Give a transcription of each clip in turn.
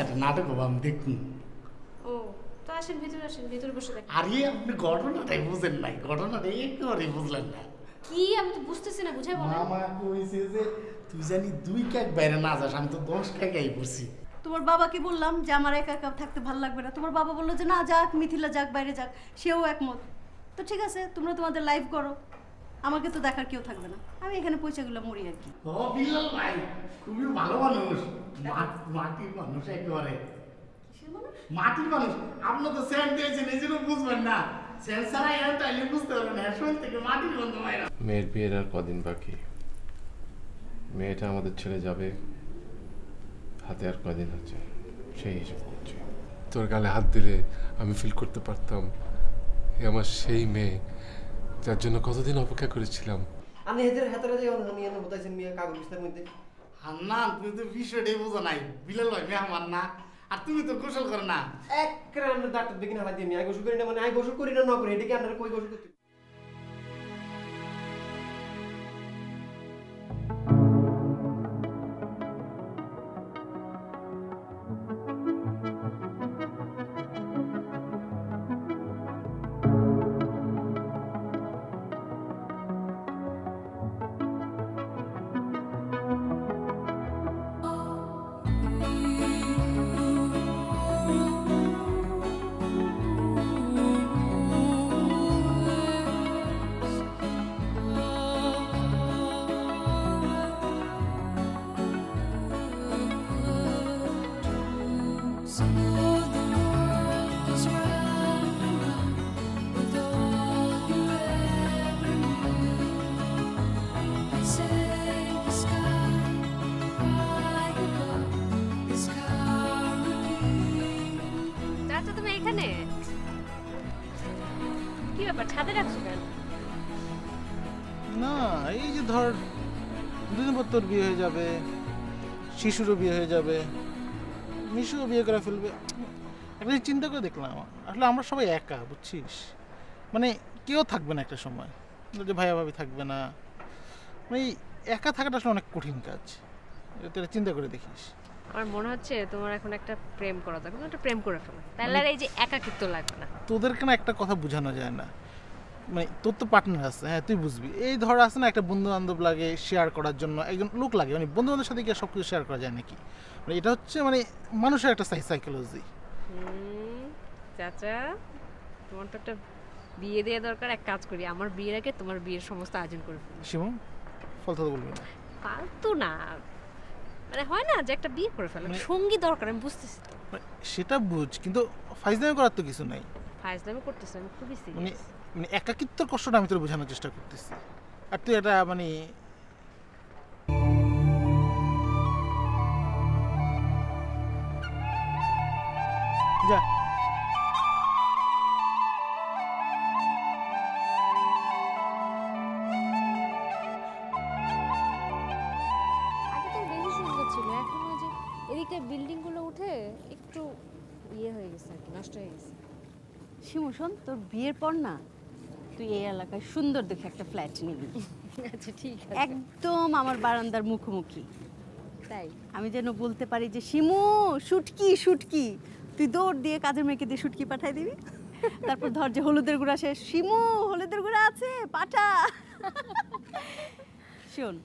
একটা নাটক হবো, আমি দেখুন। ও তো আসেন, ভিতরে আসেন, ভিতরে বসে দেখেন। আরে আপনি ঘটনাটাই বুঝেন নাই, ঘটনাটা একেবারেই বুঝলেন না। কি আমি তো বুঝতেছি না, বুঝাই বলেন। মামা কইছে যে তুই জানি 2 কেক বাইরে না যাস, আমি তো 10 কেকাই পড়ছি। তোমার বাবাকে বললাম যে আমার একা একা থাকতে ভালো লাগবে না, তোমার বাবা বললো যে না যাক, মিথিলা যাক, বাইরে যাক, সেও একমত। তো ঠিক আছে, তোমরা তোমাদের লাইফ করো, আমাকে তো দেখার কেউ থাকবে না, আমি এখানে পয়সাগুলো মরি আর কি। ও বিল্লাল ভাই খুবই ভালো মানুষ, মাটির মানুষ একেবারে, মাটির মানুষ। আপনি তো স্যার দিয়েছেন এই জন্য বুঝবেন না, স্যার ছাড়া এর তাইলে বুঝতে পারবেন না, শোন থেকে মাটির গন্ধ বাইরে। মেয়ের বিয়ের আর কদিন বাকি, মেয়েটা আমাদের ছেড়ে যাবে, হাতে আর কদিন আছে সেই হিসাব করছি। তোর গালে হাত দিলে আমি ফিল করতে পারতাম এ আমার সেই মেয়ে যার জন্য কতদিন অপেক্ষা করেছিলাম। আমি এদের হাতে যাই আমি এনে বতাইছেন মিয়া কাগজ বিস্তার মধ্যে। আর না তুমি তো বিষয়টাই বোঝো নাই, বিলাল ভাই মেহমান না, আর তুমি তো গোসল করো না। এক করে আমরা ডাক্তার দেখি না হাত দিয়ে আমি গোসল করি না, মানে আমি গোসল করি না না করি, এটা কি আপনারা কই গোসল করতে? তুমি এখানে কি ব্যাপার, ছাদে রাখছো কেন? না এই যে ধর দুদিন পর তোর বিয়ে হয়ে যাবে, শিশুরও বিয়ে হয়ে যাবে, মিশুও বিয়ে করে ফেলবে, একটা চিন্তা করে দেখলাম আসলে আমরা সবাই একা, বুঝছিস, মানে কেউ থাকবে না একটা সময়, যে ভাইয়া ভাবি থাকবে না, মানে একা থাকাটা আসলে অনেক কঠিন কাজ, এটা চিন্তা করে দেখিস। আমার মনে হচ্ছে তোমার এখন একটা প্রেম করা দরকার, একটা প্রেম করে ফেলো, তাহলে আর এই যে একাকিত্ব লাগবে না। তোদেরকে না একটা কথা বোঝানো যায় না, মানে তোর তো পার্টনার আছে, হ্যাঁ তুই বুঝবি, এই ধর আছে না একটা বন্ধু বান্ধব লাগে শেয়ার করার জন্য, একজন লোক লাগে, মানে বন্ধু বান্ধবের সাথে কি সব কিছু শেয়ার করা যায় নাকি, মানে এটা হচ্ছে মানে মানুষের একটা সাইকোলজি। চাচা তোমার তো একটা বিয়ে দেওয়া দরকার, এক কাজ করি আমার বিয়ের আগে তোমার বিয়ের সমস্ত আয়োজন করে ফেলি। শিমু ফলতা বলবি না, ফালতু না, মানে হয় না যে একটা বিয়ে করে ফেলে, সঙ্গী দরকার, আমি বুঝতেছি তো। সেটা বুঝ, কিন্তু ফাইজলামি করার তো কিছু নাই। ফাইজলামি করতেছ, আমি খুবই সিরিয়াস। মানে একাকিত্বের কষ্টটা আমি তোর বোঝানোর চেষ্টা করতেছি, আর তুই এটা মানে যা এদিকে বিল্ডিং গুলো উঠে একটু ইয়ে হয়ে গেছে আর কি, নষ্ট হয়ে গেছে। শিমু শোন, তোর বিয়ের পর না তুই এই এলাকায় সুন্দর দেখে একটা ফ্ল্যাট নিবি। আচ্ছা ঠিক আছে, একদম আমার বারান্দার মুখোমুখি, তাই আমি যেন বলতে পারি যে শিমু শুটকি শুটকি, তুই দৌড় দিয়ে কাজের মেয়েকে দিয়ে শুটকি পাঠাই দিবি, তারপর ধর যে হলুদের গুঁড়া শেষ, শিমু হলুদের গুঁড়া আছে পাঠা। শোন,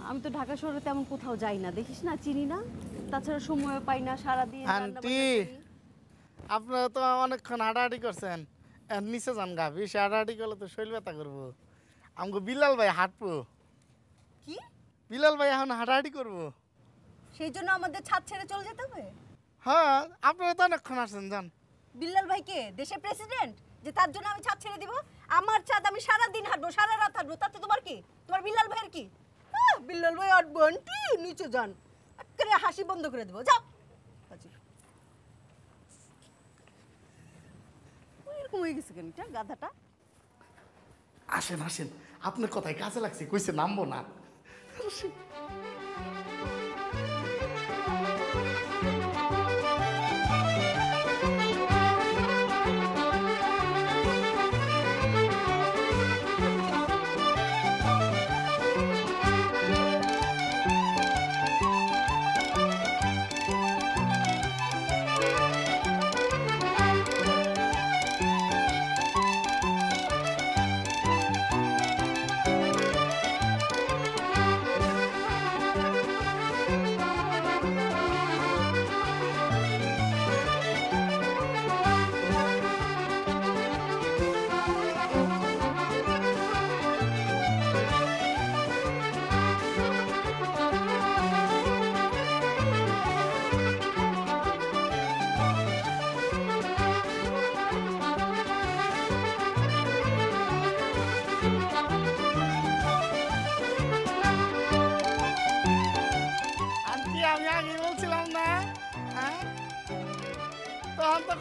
আমি তো ঢাকা শহরে তেমন কোথাও যাই না, দেখিস না, চিনি না, তাছাড়া সময় পাই না সারাদিন। আন্টি আপনারা তো অনেকক্ষণ হাঁটাহাঁটি করছেন, নিচে যান গা, বেশি হাঁটাহাঁটি করলে তো শরীর ব্যথা করবো। আমাকে বিলাল ভাই হাঁটবো। কি বিলাল ভাই এখন হাঁটাহাঁটি করবো, সেই জন্য আমাদের ছাদ ছেড়ে চলে যেতে হবে? হ্যাঁ আপনারা তো অনেকক্ষণ আসছেন, যান। বিল্লাল ভাইকে দেশের প্রেসিডেন্ট যে তার জন্য আমি ছাদ ছেড়ে দিব? আমার ছাদ আমি সারা দিন হাঁটবো, সারা রাত হাঁটবো, তাতে তোমার কি? তোমার বিল্লাল ভাইয়ের কি? বিল্লাল ভাই হাঁটবো, আন্টি নিচে যান, একেবারে হাসি বন্ধ করে দেবো, যাও। এরকম হয়ে গেছে কেন গাধাটা? আসেন আসেন, আপনার কথায় কাজে লাগছে, কইছে নামবো না।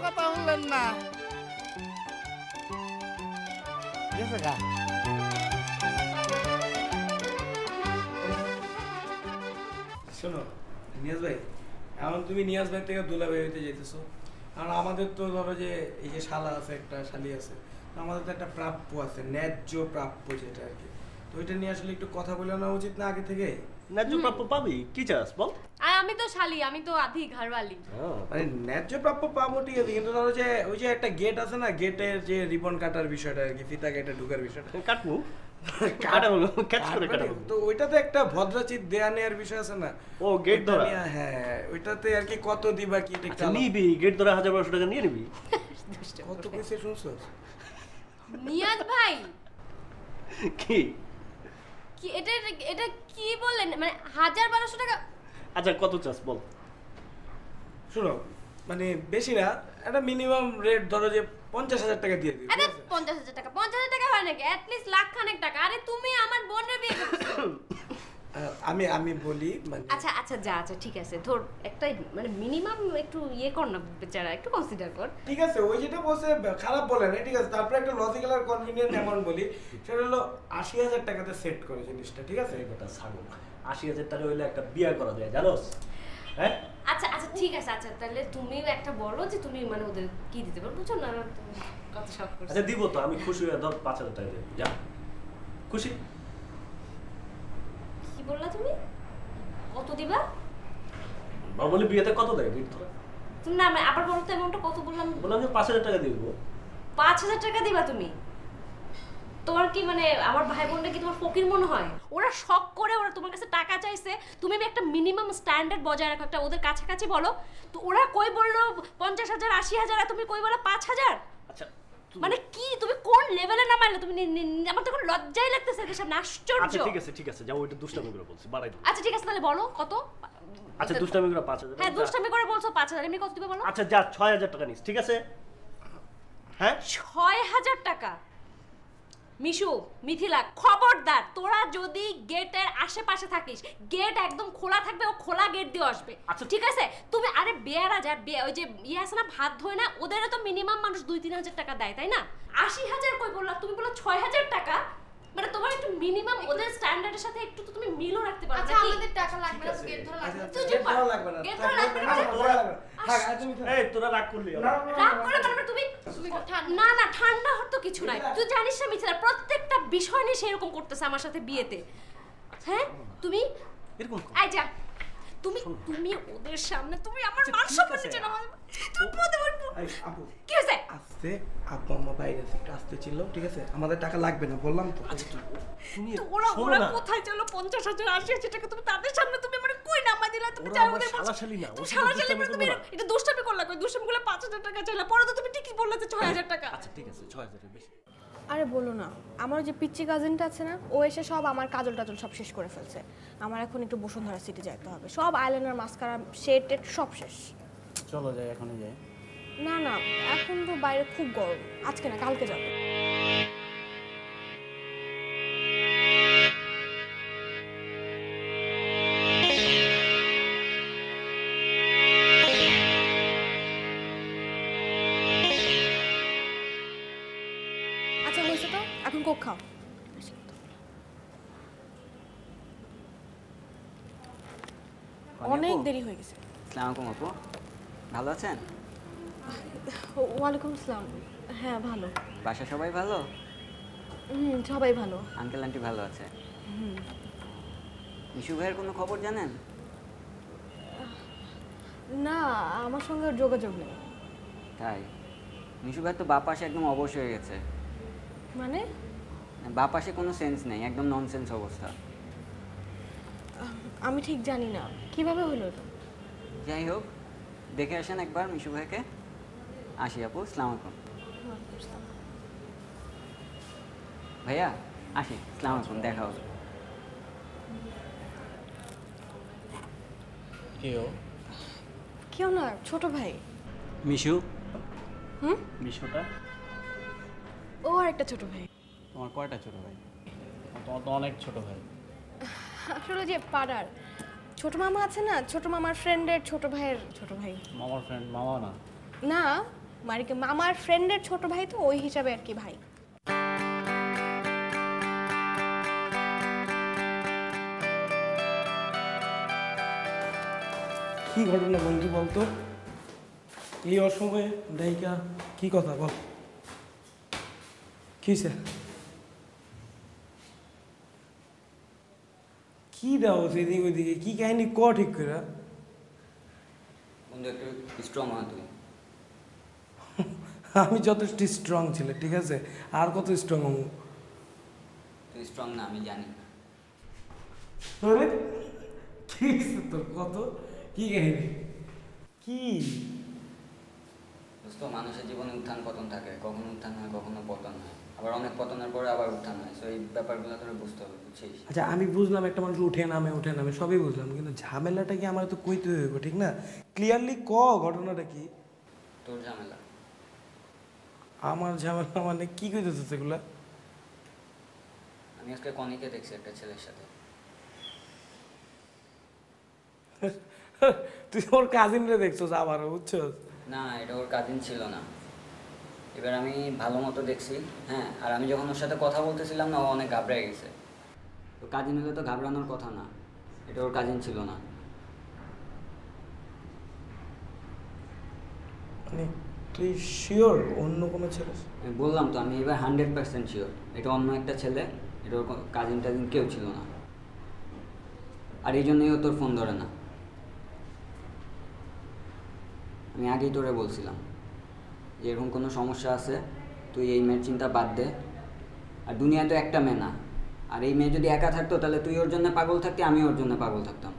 কথা বললেন না গেছে গা শোনো নিয়াজ ভাই, এখন তুমি নিয়াজ ভাই থেকে দুলা ভাই হইতে যেতেছো, আর আমাদের তো ধরো যে এই যে শালা আছে, একটা শালি আছে, তো আমাদের তো একটা প্রাপ্য আছে, ন্যায্য প্রাপ্য যেটা আর কি। তো ওইটা নিয়ে আসলে একটু কথা বলে নেওয়া উচিত না আগে থেকে? ন্যায্য প্রাপ্য পাবি, কি চাস বল? আর আমি তো শালি, আমি তো আধি ঘরওয়ালি। মানে ন্যায্য প্রাপ্য পাবো ঠিক আছে, কিন্তু ধরো যে ওই যে একটা গেট আছে না, গেটের যে রিবন কাটার বিষয়টা আর কি, ফিতা গেটে ঢুকার বিষয়টা কাটবো, কাটা হলো ক্যাচ করে কাটা হলো। তো ওইটাতে একটা ভদ্রাচিত দেয়া নেয়ার বিষয় আছে না? ও গেট ধরা, হ্যাঁ ওইটাতে আর কি কত দিবা কি এটা আচ্ছা নিবি, গেট ধরা 1000-1200 টাকা নিয়ে নিবি। কত কইছে শুনছো? নিয়াজ ভাই কি কি এটা এটা কি বললেন, মানে 1000-1200 টাকা? আচ্ছা কত চাস বল? শুনো মানে বেশি না, একটা মিনিমাম রেট ধরো যে 50,000 টাকা দিয়ে দিই। আরে 50,000 টাকা, 50,000 টাকা হয় নাকি? অ্যাট লিস্ট লাখ খানেক টাকা। আরে তুমি আমার বোনের বিয়ে করছো। আমি বলি মানে আচ্ছা আচ্ছা যা, আচ্ছা ঠিক আছে, ধর একটা মানে মিনিমাম একটু ইয়ে কর না বেচারা, একটু কনসিডার কর। ঠিক আছে, ওই যেটা বলছে খারাপ বলে না, ঠিক আছে। তারপরে একটা লজিক্যাল আর কনভিনিয়েন্ট অ্যামাউন্ট বলি, সেটা হলো 80,000 টাকাতে সেট করে জিনিসটা, ঠিক আছে? এই কথা ছাড়ো, 80,000 টাকা হইলে একটা বিয়ে করা যায় জানোস? হ্যাঁ আচ্ছা আচ্ছা ঠিক আছে, আচ্ছা তাহলে তুমি একটা বলো যে তুমি মানে ওদের কি দিতে পারো, বুঝছো না? কত শখ করছো। আচ্ছা দিব তো, আমি খুশি হয়ে ধর 5,000 টাকা দেব, যা খুশি। কি বললা তুমি? কত দিবা? নরমালি বিয়েতে কত দেয় তুই তোরা? তুমি না আবার বলো তো, অ্যামাউন্টটা কত বললাম? বললাম যে 5,000 টাকা দিব। 5,000 টাকা দিবা তুমি? তোমার কি মানে আমার ভাই বোনটা কি তোমার ফকির মনে হয়? ওরা শখ করে ওরা তোমার কাছে টাকা চাইছে, তুমি একটা মিনিমাম স্ট্যান্ডার্ড বজায় রাখো, একটা ওদের কাছাকাছি বলো। তো ওরা কই বললো 50,000 80,000, আর তুমি কই বলো 5,000? আচ্ছা মানে কি তুমি কোন লেভেলে নামাইলে তুমি? আমার তো কোনো লজ্জাই লাগতেছে এর সামনে, আশ্চর্য। আচ্ছা ঠিক আছে যাও, ওইটা দুষ্টামি করে বলছি, বাড়াই দাও। আচ্ছা ঠিক আছে তাহলে বলো কত? আচ্ছা দুষ্টামি করে 5,000। হ্যাঁ দুষ্টামি করে বলছো 5,000, এমনি কত দিবে বলো? আচ্ছা যা 6,000 টাকা নিস, ঠিক আছে? হ্যাঁ 6,000 টাকা? মিশু, মিথিলা, খবরদার তোরা যদি গেটের আশেপাশে থাকিস, গেট একদম খোলা থাকবে, ও খোলা গেট দিয়ে আসবে, ঠিক আছে? তুমি আরে বেয়ারা যা, ওই যে ইয়ে আছে না ভাত ধোয় না, ওদেরও তো মিনিমাম মানুষ 2-3 হাজার টাকা দেয়, তাই না? 80,000 কই বললা তুমি? বললা 6,000 টাকা। মানে তোমার একটু মিনিমাম ওদের স্ট্যান্ডার্ডের সাথে একটু তো তুমি মিলও রাখতে পারো। আচ্ছা আমাদের টাকা লাগবে না, গেট ধরা লাগবে না। তুই গেট ধরা লাগবে না, গেট ধরা লাগবে না। থাক তুমি এই তোরা রাগ করলি? রাগ করে মানে তুমি না না ঠান্ডা হওয়ার তো কিছু নাই। তুই জানিস না মিথিলা, প্রত্যেকটা বিষয় নিয়ে সেরকম করতেছে আমার সাথে বিয়েতে। হ্যাঁ তুমি এরকম আই যা, তুমি ওদের সামনে তুমি আমার মান সম্মান নিচে নামাবে, তুমি পদে বলবো। আপু কি হইছে? আস্তে, আপু আম্মা বাইরে আছে, একটু আস্তে ছিল, ঠিক আছে? আমাদের টাকা লাগবে না বললাম তো। আচ্ছা তুমি ওরা কোথায় চলো 50,000 80,000 টাকা তুমি তাদের সামনে তুমি মানে কই নামা দিলা? তুমি ওরা যাও আমার ওদের শালাশালি না, তুমি শালাশালি মানে তুমি এটা দুষ্টামি করলা, কই দুষ্টামি করলে 5,000 টাকা চাইলা, পরে তো তুমি ঠিকই বললা যে 6,000 টাকা। আচ্ছা ঠিক আছে 6,000 এর বেশি। আরে বলো না, আমার যে পিচ্চি কাজিনটা আছে না, ও এসে সব আমার কাজল টাজল সব শেষ করে ফেলছে। আমার এখন একটু বসুন্ধরা সিটি যেতে হবে, সব আইলাইনার মাস্কারা শেড টেড সব শেষ। চলো যাই, এখনই যাই। না না এখন তো বাইরে খুব গরম, আজকে না কালকে যাবো। আচ্ছা হয়েছে তো, এখন কোক খাও। অনেক দেরি হয়ে গেছে। আসসালামু আলাইকুম আপু, ভালো আছেন? ওয়ালাইকুম আসসালাম। হ্যাঁ ভালো। বাসা সবাই ভালো? সবাই ভালো। আঙ্কেল আন্টি ভালো আছে? মিশু ভাইয়ের কোনো খবর জানেন? না আমার সঙ্গে যোগাযোগ নেই। তাই? মিশু ভাই তো বাপ পাশে একদম অবশ হয়ে গেছে। মানে? বাপ পাশে কোনো সেন্স নেই, একদম ননসেন্স অবস্থা। আমি ঠিক জানি না কিভাবে হলো এটা। যাই হোক দেখে আসেন একবার মিশু ভাইকে। আসি আপু, আসসালামু আলাইকুম। ভাইয়া আসি, আসসালামু আলাইকুম, দেখা হবে। কেউ না, ছোট ভাই মিশু। হুম মিশুটা ও আর একটা ছোট ভাই। তোমার কয়টা ছোট ভাই? তোমার তো অনেক ছোট ভাই। আসলে যে পাড়ার ছোট মামা আছে না, ছোট মামার ফ্রেন্ডের ছোট ভাইয়ের ছোট ভাই। মামার ফ্রেন্ড? মামা না? না মানে কি আমার ফ্রেন্ডের ছোট ভাই তো ওই হিসাবে আর কি ভাই। কি ঘটনা বন্ধু বলতো? এই অসময়ে ডাইকা কি কথা বল, কিসে কি দাও সেদিকে ওইদিকে কি কাহিনী ক ঠিক করে? বন্ধু একটু স্ট্রং হয় তুই। আমি যথেষ্ট স্ট্রং ছিল, ঠিক আছে, আর কত স্ট্রং হবো? তুই স্ট্রং না আমি জানি। কি তোর কত কি কাহিনী কি? দোস্ত মানুষের জীবনে উত্থান পতন থাকে, কখনো উত্থান হয় কখনো পতন হয়, আবার অনেক পতনের পরে আবার উত্থান হয়। সো এই ব্যাপারগুলো তোর বুঝতে হবে, বুঝছিস? আচ্ছা আমি বুঝলাম একটা মানুষ উঠে নামে সবই বুঝলাম, কিন্তু ঝামেলাটা কি আমার তো কইতে হইব, ঠিক না? ক্লিয়ারলি ক ঘটনাটা কি? তোর ঝামেলা। আমার ঝামেলা মানে কি কইতেছ সেগুলা? আমি আজকে কনিকে দেখছি একটা ছেলের সাথে। তুই ওর কাজিনরে দেখছস আবার, বুঝছস? না এটা ওর কাজিন ছিল না। এবার আমি ভালো মতো দেখছি, হ্যাঁ, আর আমি যখন ওর সাথে কথা বলতেছিলাম না ও অনেক ঘাবড়ে গেছে। তো কাজিন হলে তো ঘাবড়ানোর কথা না, এটা ওর কাজিন ছিল না। মানে তুই শিওর অন্য কোনো ছেলে? আমি বললাম তো, আমি এবার 100% শিওর এটা অন্য একটা ছেলে, এটা ওর কাজিন টাজিন কেউ ছিল না। আর এই জন্যই ও তোর ফোন ধরে না। আমি আগেই তোরে বলছিলাম যে এরকম কোনো সমস্যা আছে, তুই এই মেয়ের চিন্তা বাদ দে। আর দুনিয়া তো একটা মেয়ে না, আর এই মেয়ে যদি একা থাকতো তাহলে তুই ওর জন্য পাগল থাকতি, আমি ওর জন্য পাগল থাকতাম।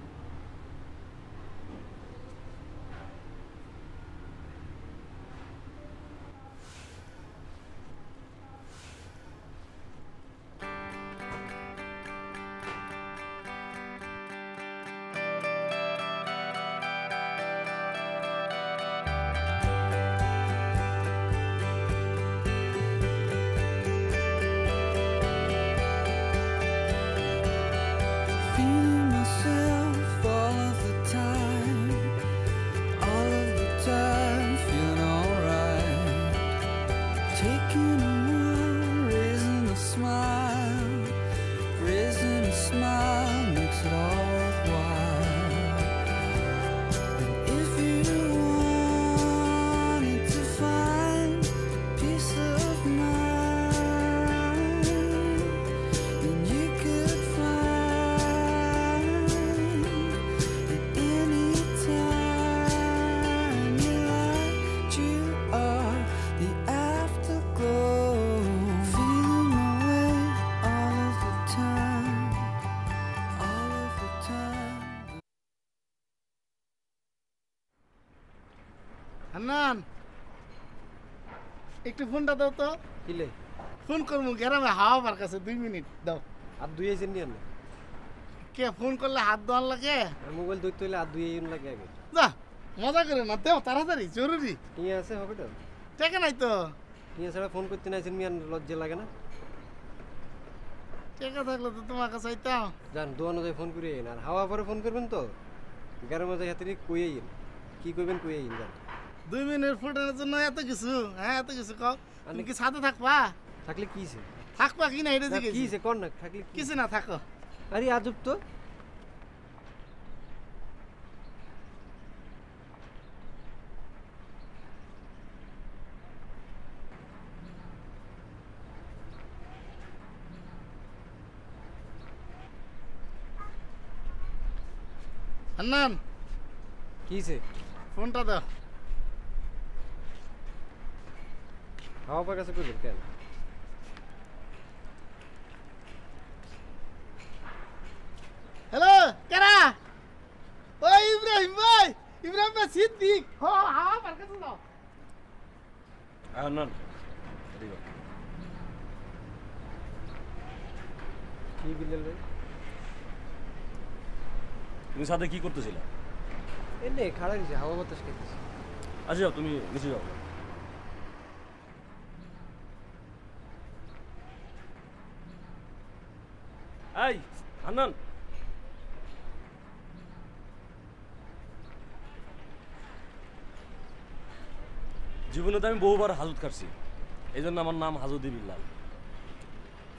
হান্নান একটু ফোনটা দাও তো। কিলে ফোন করবো গ্রামে হাওয়া বার কাছে 2 মিনিট দাও। আর দুই আইছেন নি আনলে কে ফোন করলে হাত ধোয়ার লাগে? মোবাইল ধরতে হইলে আর দুই আইন লাগে আগে। যা মজা করে না, দেও তাড়াতাড়ি, জরুরি। নিয়ে আছে হবে তো? টাকা নাই তো। নিয়ে ছাড়া ফোন করতে নাইছেন মিয়ান, লজ্জা লাগে না? টাকা থাকলে তো তোমার কাছে আইতাম। জান দোয়ানো যায় ফোন করে আইন, আর হাওয়া পরে ফোন করবেন তো গ্রামে যায় হাতে কই আইন, কি করবেন কই আইন। জান 2 মিনিট ফোনের জন্য এত কিছু? হ্যাঁ এত কিছু কও। তুমি কি সাথে থাকবা? থাকলে কিছে? থাকবা কি না এটা জিজ্ঞেস। কিছে কোন না থাকলে কিছু না, থাকো। আরে আজব তো। হান্নান কিছে? ফোনটা দাও। হাওয়া পা কাছে করবেন কেন? হ্যালো কেরা? ওই ইব্রাহিম ভাই, ইব্রাহিম ভাই সিদ্দিক। হাওয়া পার কাছে দাও। হান্নান এদিকে কি বিল্লাল ভাই? তুমি সাথে কি করতেছিলে? এনে খাড়া দিছে, হাওয়া বাতাস খাইতেছে। আচ্ছা যাও, তুমি নিচে যাও। এই হান্নান, জীবনে তো আমি বহুবার হাজত খাটছি, এই জন্য আমার নাম হাজুদি বিল্লাল।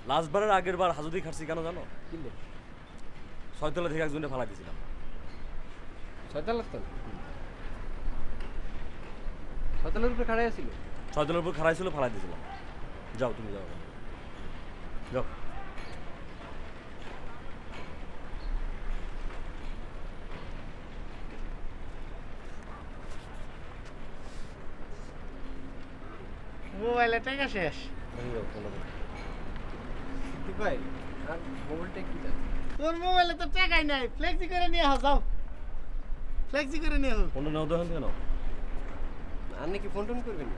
লাস্টবারের আগের বার হাজুদি খাটছি কেন জানো? কিনলে 6 তলা থেকে একজনে ফালাই দিয়েছিলাম। 6 তলার তো 6 তলার উপরে খাড়াই ছিল। 6 তলার উপর খাড়াই ছিল, ফালাই দিয়েছিলাম। যাও তুমি যাও, যাও। মোবাইলে টাকা শেষ। ভাই আর মোবাইলটা কি তোর মোবাইলে তো টাকাই নাই, ফ্লেক্সি করে নিয়ে আহ, যাও ফ্লেক্সি করে নিয়ে আহ। ফোনটা নাও, দেখেন কেন আপনি কি ফোন টোন করবেন?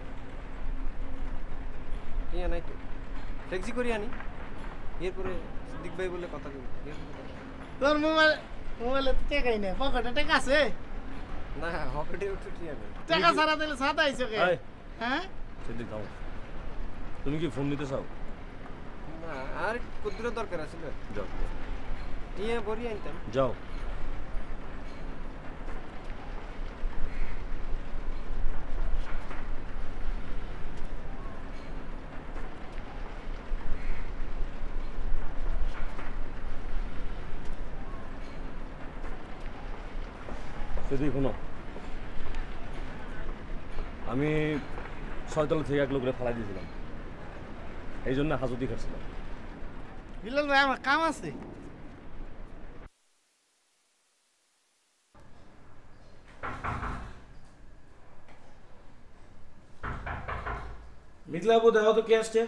ইয়া নাই তো, ট্যাক্সি করি আনি, এরপরে সিদ্দিক ভাই বলে কথা বলি। তোর মোবাইলে তো টাকাই নাই, পকেটে টাকা আছে? না পকেটে উঠে টিয়া নেই। টাকা ছাড়া দিলে সাদা আইছো কে? হ্যাঁ সিদ্দিক দাও, তুমি কি ফোন নিতে চাও? না আর কত দরকার আছে? যাও টিয়া বড়ি আনতাম। যাও। সিদ্দিক শোনো, আমি 6 তলা থেকে এক লোকের ফালাই দিয়েছিলাম, এই জন্য হাজতি খাচ্ছিলাম। বিল্লাল ভাই আমার কাম আছে। মিথিলা আপু দেখো তো কে আসছে।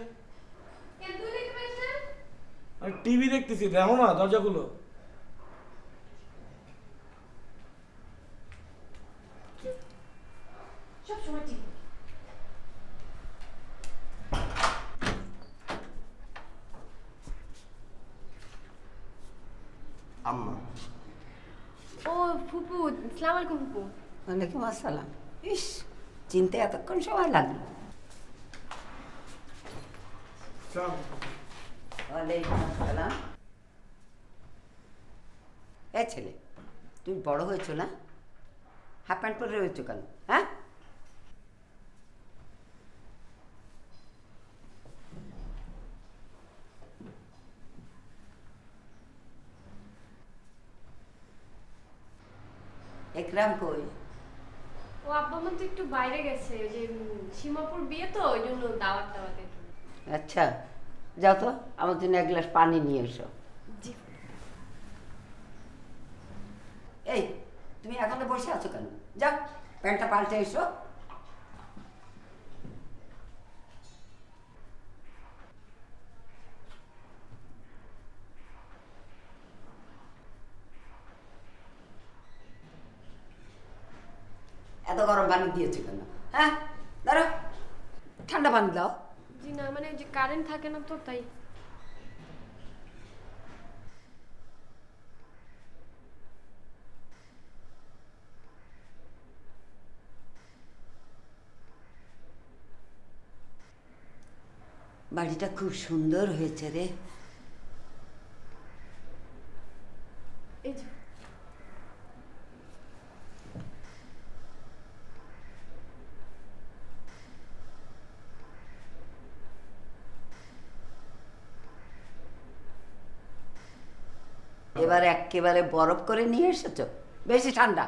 আমি টিভি দেখতেছি, দেখো না দরজাগুলো। আম্মা। ও ফুপু, আসসালামু আলাইকুম ফুপু। ওয়ালাইকুম আসসালাম। ইস, চিনতে এতক্ষণ সময় লাগলো। ওয়ালাইকুম আসসালাম। এই ছেলে, তুমি বড় হয়েছো না? হাফ প্যান্ট পরে রয়েছো কেন? হ্যাঁ, একরাম কই? ও আব্বা মা তো একটু বাইরে গেছে, ওই যে সীমাপুর বিয়ে তো, ওই জন্য দাওয়াত দাওয়াতে। আচ্ছা, যাও তো আমার জন্য এক গ্লাস পানি নিয়ে এসো। জি। এই, তুমি এখনো বসে আছো কেন? যাও প্যান্টটা পাল্টে এসো। এত গরম পানি দিয়েছো কেন? হ্যাঁ, ধরো ঠান্ডা পানি দাও। জি না, মানে যে কারেন্ট থাকে না তো, তাই। বাড়িটা খুব সুন্দর হয়েছে রে। এই যে এবার একেবারে বরফ করে নিয়ে এসেছো, বেশি ঠান্ডা।